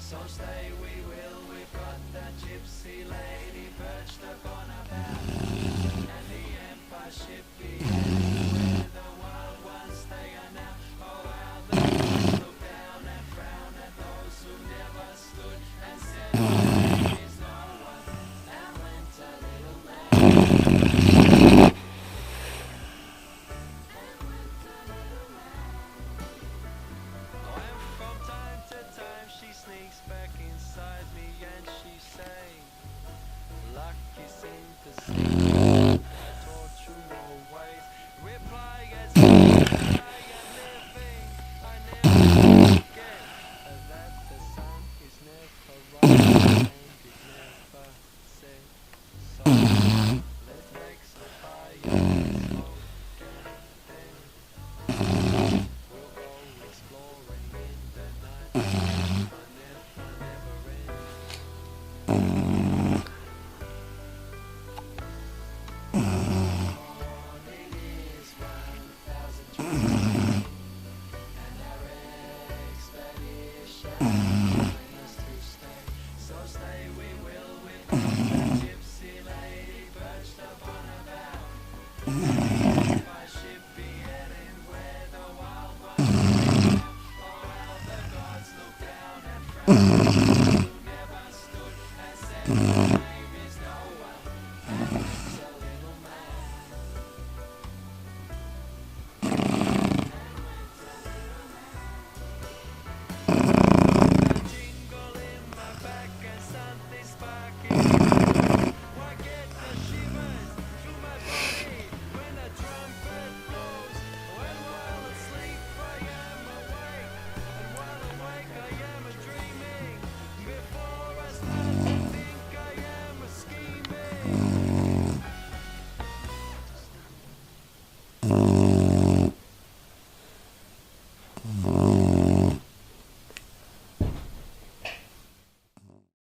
So stay we will, we've got the gypsy lady perched upon a bough, and the empire ship be heading where the wild ones stay are now. Oh how the gods look down and frown at those who never stood and said there is no one, and went a little mad. And from time to time she sneaks back inside me and she say, lucky seem to see I taught you more ways. Reply as if I am living, I never forget that the sun is never right and it never sets. So let's make some fire and smoke and then we'll go exploring in the night. Never, never end. Morning is 1,000 and our expedition is to stay. So stay we will with the gypsy lady perched upon a bough. If I should be heading where the wild ones are, oh how the gods look down and frown who never stood and said my name is no one, and went a little mad. Jingle in my back and something sparking. Why get the shivers through my body when a trumpet blows? When while asleep I am awake, and while awake I am a dreaming. Before I start to think I am a scheming.